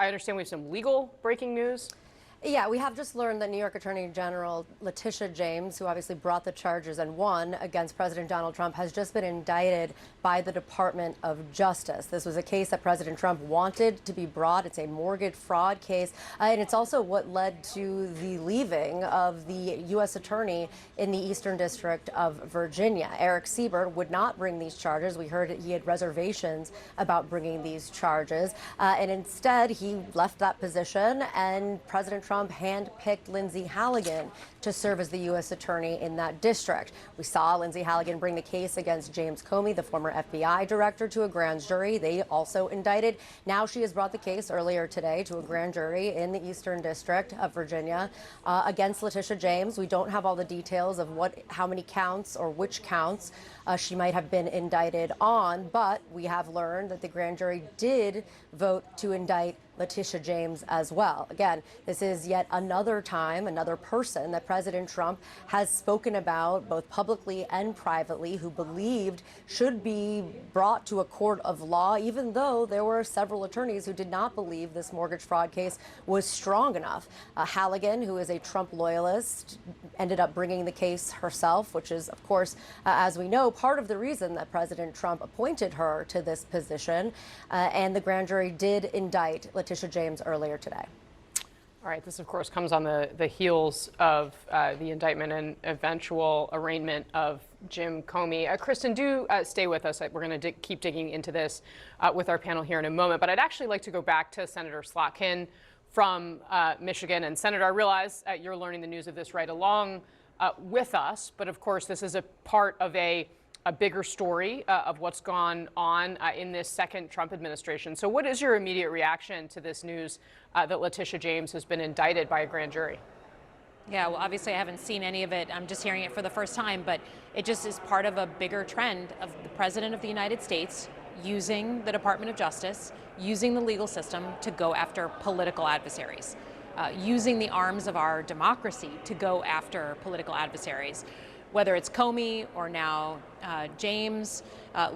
I understand we have some legal breaking news. Yeah, we have just learned that New York Attorney General Letitia James, who obviously brought the charges and won against President Donald Trump, has just been indicted by the Department of Justice. This was a case that President Trump wanted to be brought. It's a mortgage fraud case, and it's also what led to the leaving of the U.S. Attorney in the Eastern District of Virginia. Eric Siebert would not bring these charges. We heard he had reservations about bringing these charges, and instead he left that position, and President Trump handpicked Lindsay Halligan to serve as the U.S. Attorney in that district. We saw Lindsay Halligan bring the case against James Comey, the former FBI director, to a grand jury. They also indicted. Now she has brought the case earlier today to a grand jury in the Eastern District of Virginia against Letitia James. We don't have all the details of how many counts or which counts she might have been indicted on, but we have learned that the grand jury did vote to indict Letitia James as well. Again, this is yet another time, another person that President Trump has spoken about, both publicly and privately, who believed should be brought to a court of law, even though there were several attorneys who did not believe this mortgage fraud case was strong enough. Halligan, who is a Trump loyalist, ended up bringing the case herself, which is, of course, as we know, part of the reason that President Trump appointed her to this position. And the grand jury did indict Letitia James earlier today. All right, this, of course, comes on the heels of the indictment and eventual arraignment of Jim Comey. Kristen, do stay with us. We're going to keep digging into this with our panel here in a moment. But I'd actually like to go back to Senator Slotkin from Michigan. And Senator, I realize you're learning the news of this right along with us. But of course, this is a part of a bigger story of what's gone on in this second Trump administration. So what is your immediate reaction to this news that Letitia James has been indicted by a grand jury? Yeah, well, obviously I haven't seen any of it. I'm just hearing it for the first time, but it just is part of a bigger trend of the President of the United States using the Department of Justice, using the legal system to go after political adversaries, using the arms of our democracy to go after political adversaries. Whether it's Comey or now James,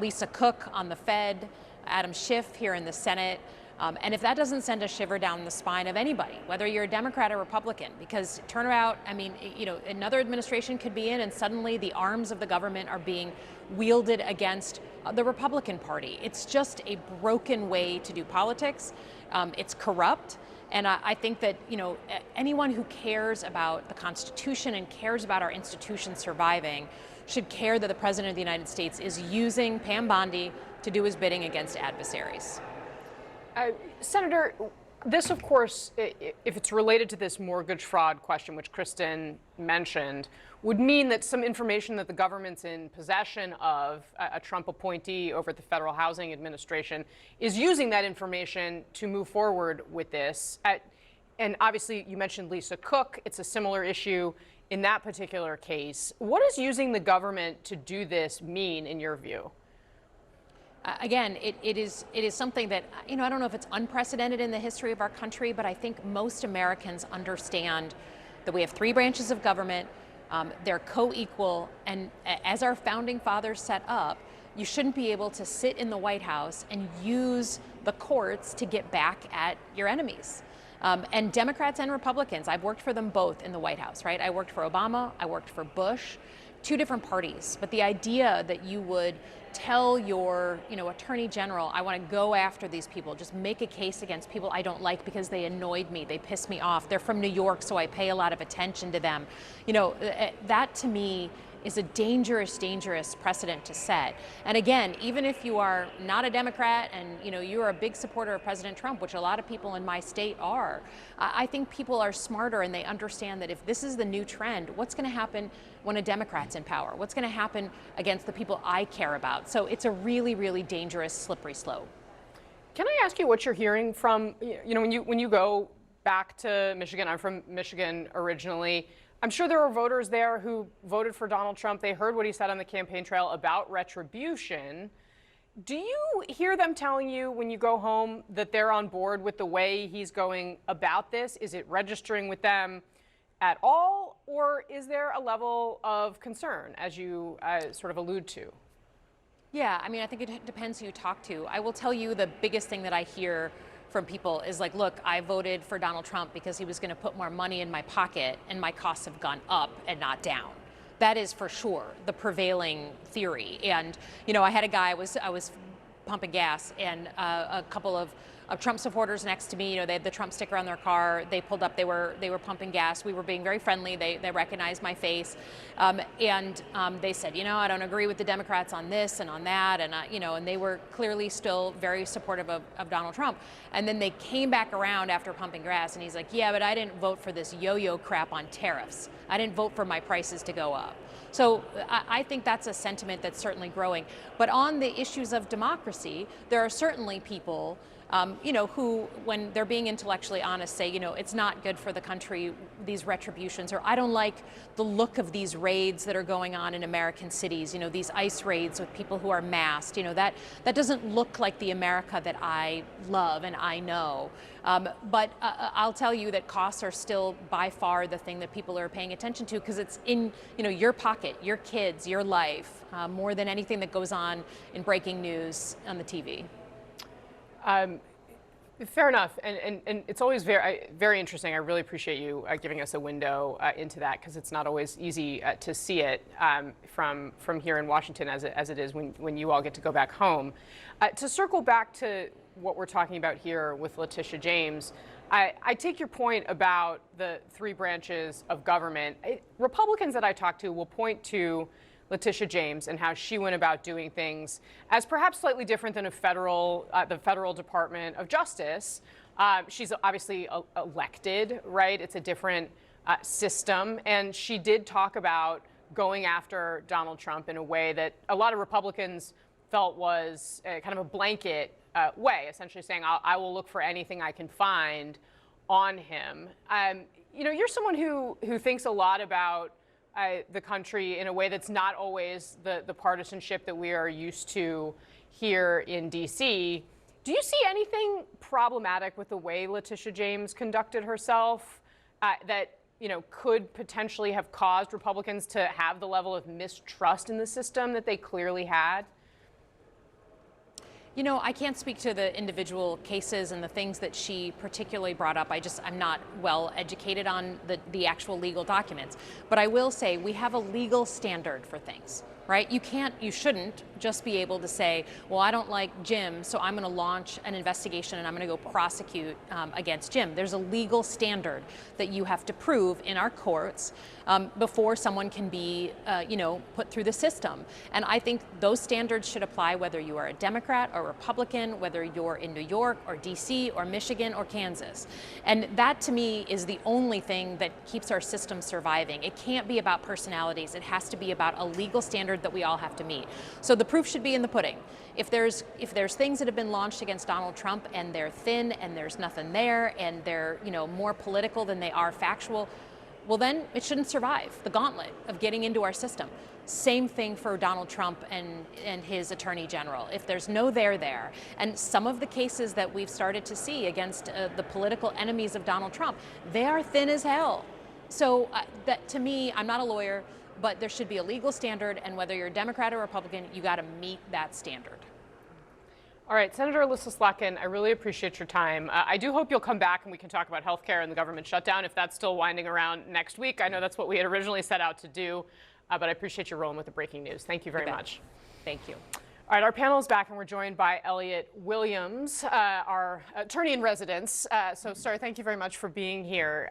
Lisa Cook on the Fed, Adam Schiff here in the Senate. And if that doesn't send a shiver down the spine of anybody, whether you're a Democrat or Republican, because turnabout, I mean, you know, another administration could be in and suddenly the arms of the government are being wielded against the Republican Party. It's just a broken way to do politics. It's corrupt. And I think that, you know, anyone who cares about the Constitution and cares about our institutions surviving should care that the President of the United States is using Pam Bondi to do his bidding against adversaries. Senator, this, of course, if it's related to this mortgage fraud question, which Kristen mentioned, would mean that some information that the government's in possession of, a Trump appointee over at the Federal Housing Administration, is using that information to move forward with this. And obviously, you mentioned Lisa Cook. It's a similar issue in that particular case. What does using the government to do this mean, in your view? Again, it is something that, you know, I don't know if it's unprecedented in the history of our country, but I think most Americans understand that we have three branches of government. They're co-equal, and as our founding fathers set up, you shouldn't be able to sit in the White House and use the courts to get back at your enemies. And Democrats and Republicans, I've worked for them both in the White House, right? I worked for Obama, I worked for Bush, two different parties. But the idea that you would tell your, you know, attorney general, I want to go after these people, just make a case against people I don't like because they annoyed me, they pissed me off, they're from New York, so I pay a lot of attention to them. You know, that to me is a dangerous, dangerous precedent to set. And again, even if you are not a Democrat and you know you are a big supporter of President Trump, which a lot of people in my state are, I think people are smarter and they understand that if this is the new trend, what's going to happen when a Democrat's in power? What's going to happen against the people I care about? So it's a really, really dangerous, slippery slope. Can I ask you what you're hearing from, you know, when you go back to Michigan? I'm from Michigan originally. I'm sure there were voters there who voted for Donald Trump. They heard what he said on the campaign trail about retribution. Do you hear them telling you when you go home that they're on board with the way he's going about this? Is it registering with them at all? Or is there a level of concern, as you sort of allude to? Yeah, I mean, I think it depends who you talk to. I will tell you the biggest thing that I hear from people is like, look, I voted for Donald Trump because he was going to put more money in my pocket and my costs have gone up and not down. That is for sure the prevailing theory. And, you know, I had a guy, I was pumping gas, and a couple of Trump supporters next to me, you know, they had the Trump sticker on their car. They pulled up, they were pumping gas. We were being very friendly. They recognized my face. And they said, you know, I don't agree with the Democrats on this and on that. And, you know, and they were clearly still very supportive of Donald Trump. And then they came back around after pumping gas, and he's like, yeah, but I didn't vote for this yo-yo crap on tariffs. I didn't vote for my prices to go up. So I think that's a sentiment that's certainly growing. But on the issues of democracy, there are certainly people you know, who, when they're being intellectually honest, say, you know, it's not good for the country, these retributions, or I don't like the look of these raids that are going on in American cities, you know, these ICE raids with people who are masked, you know, that doesn't look like the America that I love and I know. But I'll tell you that costs are still by far the thing that people are paying attention to, because it's in, you know, your pocket, your kids, your life, more than anything that goes on in breaking news on the TV. Fair enough, and it's always very interesting. I really appreciate you giving us a window into that, because it's not always easy to see it from here in Washington as it is when you all get to go back home. To circle back to what we're talking about here with Letitia James, I take your point about the three branches of government. Republicans that I talk to will point to Letitia James and how she went about doing things as perhaps slightly different than the federal Department of Justice. She's obviously elected, right? It's a different system. And she did talk about going after Donald Trump in a way that a lot of Republicans felt was kind of a blanket way, essentially saying, I will look for anything I can find on him. You know, you're someone who thinks a lot about the country in a way that's not always the partisanship that we are used to here in D.C. Do you see anything problematic with the way Letitia James conducted herself that, you know, could potentially have caused Republicans to have the level of mistrust in the system that they clearly had? You know, I can't speak to the individual cases and the things that she particularly brought up. I'm not well educated on the actual legal documents. But I will say we have a legal standard for things, right? You shouldn't just be able to say, well, I don't like Jim, so I'm going to launch an investigation and I'm going to go prosecute against Jim. There's a legal standard that you have to prove in our courts before someone can be, you know, put through the system. And I think those standards should apply whether you are a Democrat or Republican, whether you're in New York or DC or Michigan or Kansas. And that, to me, is the only thing that keeps our system surviving. It can't be about personalities. It has to be about a legal standard that we all have to meet. So the proof should be in the pudding. If there's things that have been launched against Donald Trump and they're thin and there's nothing there and they're, you know, more political than they are factual, well, then it shouldn't survive the gauntlet of getting into our system. Same thing for Donald Trump and his attorney general. If there's no there, and some of the cases that we've started to see against the political enemies of Donald Trump, they are thin as hell. So that, to me, I'm not a lawyer, but there should be a legal standard, and whether you're a Democrat or Republican, you got to meet that standard. All right, Senator Elissa Slotkin, I really appreciate your time. I do hope you'll come back and we can talk about healthcare and the government shutdown if that's still winding around next week. I know that's what we had originally set out to do, but I appreciate you rolling with the breaking news. Thank you very much. Thank you. All right, our panel is back and we're joined by Elliot Williams, our attorney in residence. So, sir, thank you very much for being here.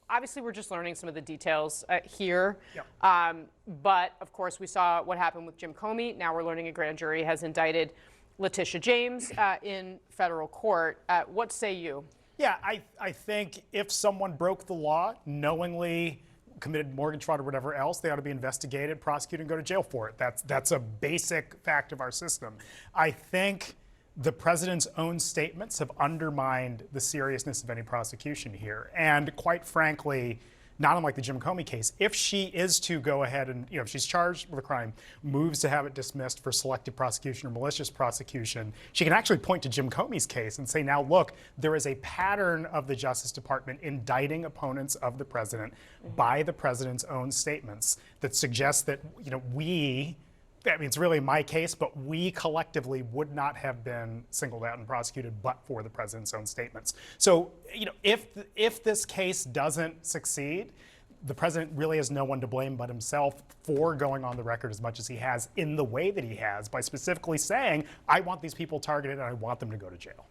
Obviously, we're just learning some of the details here. Yep. But, of course, we saw what happened with Jim Comey. Now we're learning a grand jury has indicted Letitia James in federal court. What say you? Yeah, I think if someone broke the law, knowingly committed mortgage fraud or whatever else, they ought to be investigated, prosecuted, and go to jail for it. That's a basic fact of our system. I think the president's own statements have undermined the seriousness of any prosecution here. And quite frankly, not unlike the Jim Comey case, if she is to go ahead and, if she's charged with a crime, moves to have it dismissed for selective prosecution or malicious prosecution, she can actually point to Jim Comey's case and say, now look, there is a pattern of the Justice Department indicting opponents of the president by the president's own statements that suggests that, we I mean, it's really my case, but we collectively would not have been singled out and prosecuted but for the president's own statements. So, you know, if this case doesn't succeed, the president really has no one to blame but himself for going on the record as much as he has in the way that he has by specifically saying, I want these people targeted and I want them to go to jail.